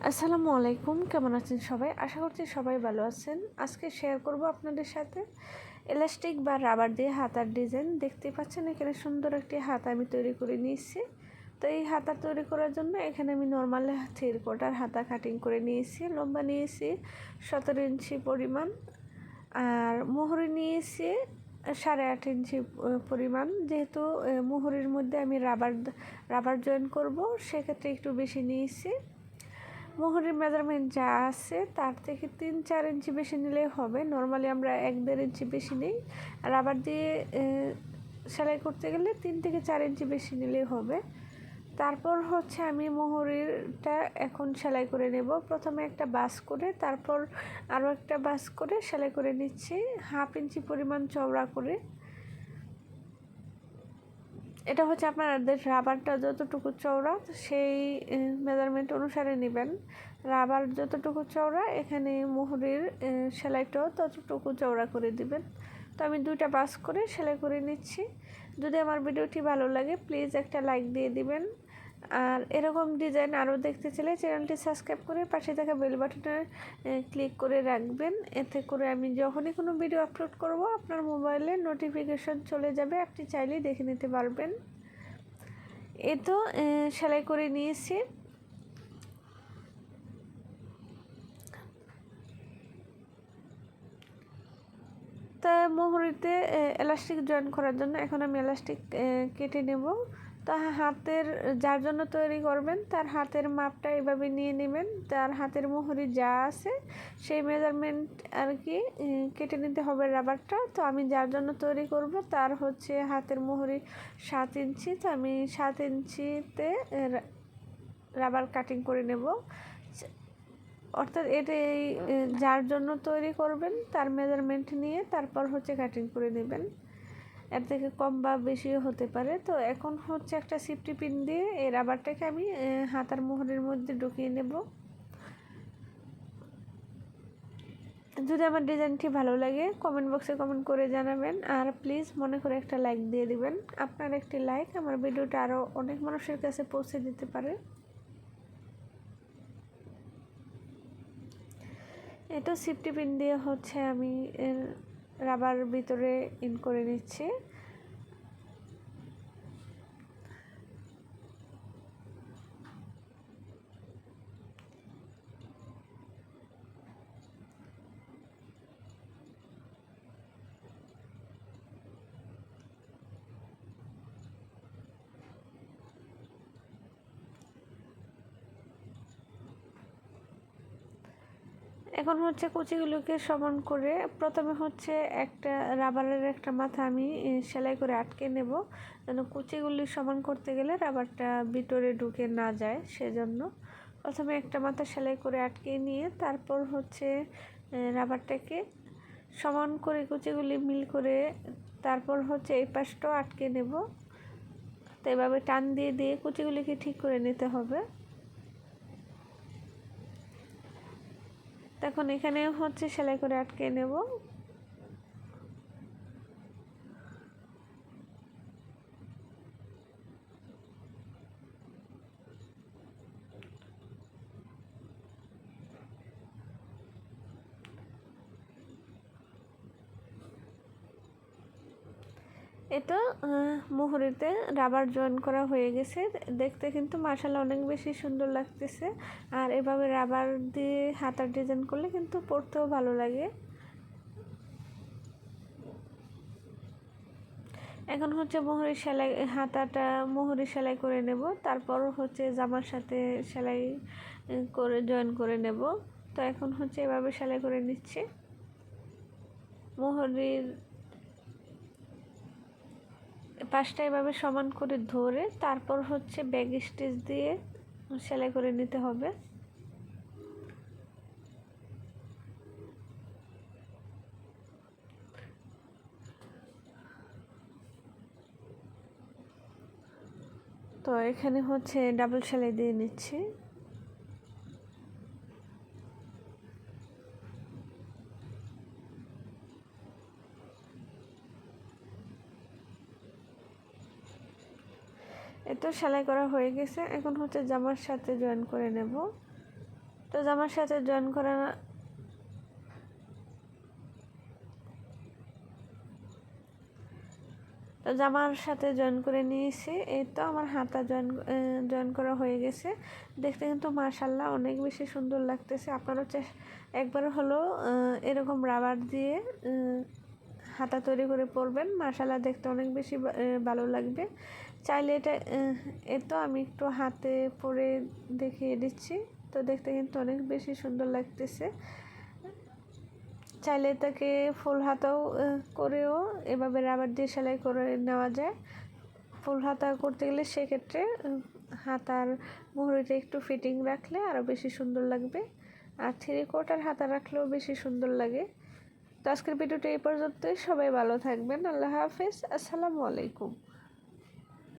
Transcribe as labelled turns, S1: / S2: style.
S1: আসসালামু আলাইকুম, কেমন আছেন সবাই? আশা করছি সবাই ভালো আছেন। আজকে শেয়ার করব আপনাদের সাথে এলাস্টিক বা রাবার দিয়ে হাতার ডিজাইন। দেখতে পাচ্ছেন এখানে সুন্দর একটি হাতা আমি তৈরি করে নিয়েছি। তো এই হাতা তৈরি করার জন্য এখানে আমি নর্মাল 3/4 হাতা কাটিং করে নিয়েছি। লম্বা নিয়েছি 17 ইঞ্চি পরিমাণ, আর মোহরি নিয়েছি 8.5 ইঞ্চি পরিমাণ। যেহেতু মোহরির মধ্যে আমি রাবার জয়েন করব, সেক্ষেত্রে একটু বেশি নিয়েছি। মোহরের মেজারমেন্ট যা আছে তার থেকে 3-4 ইঞ্চি বেশি নিলেই হবে। নর্মালি আমরা 1-1.5 ইঞ্চি বেশি নিই, রাবার দিয়ে সেলাই করতে গেলে 3 থেকে 4 ইঞ্চি বেশি নিলেই হবে। তারপর হচ্ছে আমি মোহরিটা এখন সেলাই করে নেব। প্রথমে একটা বাস করে, তারপর আরও একটা বাস করে সেলাই করে নিচ্ছি 1/2 ইঞ্চি পরিমাণ চওড়া করে। এটা হচ্ছে আপনাদের রাবারটা যতটুকু চওড়া সেই মেজারমেন্ট অনুসারে নেবেন। রাবার যতটুকু চওড়া এখানে মোহরের সেলাইটাও ততটুকু চওড়া করে দিবেন। তো আমি 2টা বাস করে সেলাই করে নিচ্ছি। যদি আমার ভিডিওটি ভালো লাগে প্লিজ একটা লাইক দিয়ে দিবেন। আর এরকম ডিজাইন আরও দেখতে চাইলে চ্যানেলটি সাবস্ক্রাইব করে পাশে থাকা বেল বাটনে ক্লিক করে রাখবেন। এতে করে আমি যখনই কোনো ভিডিও আপলোড করব আপনার মোবাইলে নোটিফিকেশন চলে যাবে, আপনি চাইলেই দেখে নিতে পারবেন। এ তো সেলাই করে নিয়েছি। তা মোহরিতে এলাস্টিক জয়েন করার জন্য এখন আমি এলাস্টিক কেটে নেব। তো হাতের যার জন্য তৈরি করবেন তার হাতের মাপটা এভাবে নিয়ে নেবেন। তার হাতের মোহরি যা আছে সেই মেজারমেন্ট আর কি কেটে নিতে হবে রাবারটা। তো আমি যার জন্য তৈরি করব তার হচ্ছে হাতের মোহরি 7 ইঞ্চি। তো আমি 7 ইঞ্চিতে রাবার কাটিং করে নেব। অর্থাৎ এটাই যার জন্য তৈরি করবেন তার মেজারমেন্ট নিয়ে তারপর হচ্ছে কাটিং করে নেবেন। এর থেকে কম বা বেশিও হতে পারে। তো এখন হচ্ছে একটা সিফটি পিন দিয়ে এই রাবারটাকে আমি হাতার মোহরের মধ্যে ঢুকিয়ে নেব। যদি আমার ডিজাইনটি ভালো লাগে কমেন্ট বক্সে কমেন্ট করে জানাবেন, আর প্লিজ মনে করে একটা লাইক দিয়ে দিবেন। আপনার একটি লাইক আমার ভিডিওটা আরও অনেক মানুষের কাছে পৌঁছে দিতে পারে। এটা সিফটি পিন দিয়ে হচ্ছে আমি রাবার ভিতরে ইন করে নিচ্ছি। এখন হচ্ছে কুচিগুলোকে সমান করে প্রথমে হচ্ছে একটা রাবারের একটা মাথা আমি সেলাই করে আটকে নেব, যেন কুচিগুলি সমান করতে গেলে রাবারটা ভিতরে ঢুকে না যায়। সেজন্য প্রথমে একটা মাথা সেলাই করে আটকে নিয়ে তারপর হচ্ছে রাবারটাকে সমান করে কুচিগুলি মিল করে তারপর হচ্ছে এই পাশটাও আটকে নেব। তো এভাবে টান দিয়ে দিয়ে কুচিগুলিকে ঠিক করে নিতে হবে। তখন এখানে হচ্ছে সেলাই করে আটকে নেব। এটা মোহরিতে রাবার জয়েন করা হয়ে গেছে। দেখতে কিন্তু মাশাআল্লাহ অনেক বেশি সুন্দর লাগতেছে। আর এভাবে রাবার দিয়ে হাতার ডিজাইন করলে কিন্তু পরতেও ভালো লাগে। এখন হচ্ছে মোহরি সেলাই হাতাটা মোহরি সেলাই করে নেব, তারপর হচ্ছে জামার সাথে সেলাই করে জয়েন করে নেব। তো এখন হচ্ছে এভাবে সেলাই করে নিচ্ছি। মোহরির পাশটা এভাবে সমান করে ধরে তারপর হচ্ছে ব্যাক স্টিচ দিয়ে সেলাই করে নিতে হবে। তো এখানে হচ্ছে ডাবল সেলাই দিয়ে নিচ্ছি। এতো সেলাই করা হয়ে গেছে। এখন হচ্ছে জামার সাথে জয়েন করে নেব। তো জামার সাথে জয়েন করা তো জামার সাথে জয়েন করে নিয়েছি। এই তো আমার হাতা জয়েন করা হয়ে গেছে। দেখতে কিন্তু মাশাআল্লাহ অনেক বেশি সুন্দর লাগতেছে। আপনারা একবার হলো এরকম রাবার দিয়ে হাতা তৈরি করে পরবেন, মাশাআল্লাহ দেখতে অনেক বেশি ভালো লাগবে। চাইলে এটা এই তো আমি একটু হাতে পরে দেখিয়ে দিচ্ছি। তো দেখতে কিন্তু অনেক বেশি সুন্দর লাগতেছে। চাইলে তাকে ফুল হাতাও করেও এভাবে রাবার দিয়ে সেলাই করে নেওয়া যায়। ফুল হাতা করতে গেলে সেক্ষেত্রে হাতার মুহুরিটা একটু ফিটিং রাখলে আরও বেশি সুন্দর লাগবে, আর 3/4 হাতা রাখলেও বেশি সুন্দর লাগে। তো আজকের ভিডিওটা এই পর্যন্তই। সবাই ভালো থাকবেন। আল্লাহ হাফেজ। আসসালামু আলাইকুম।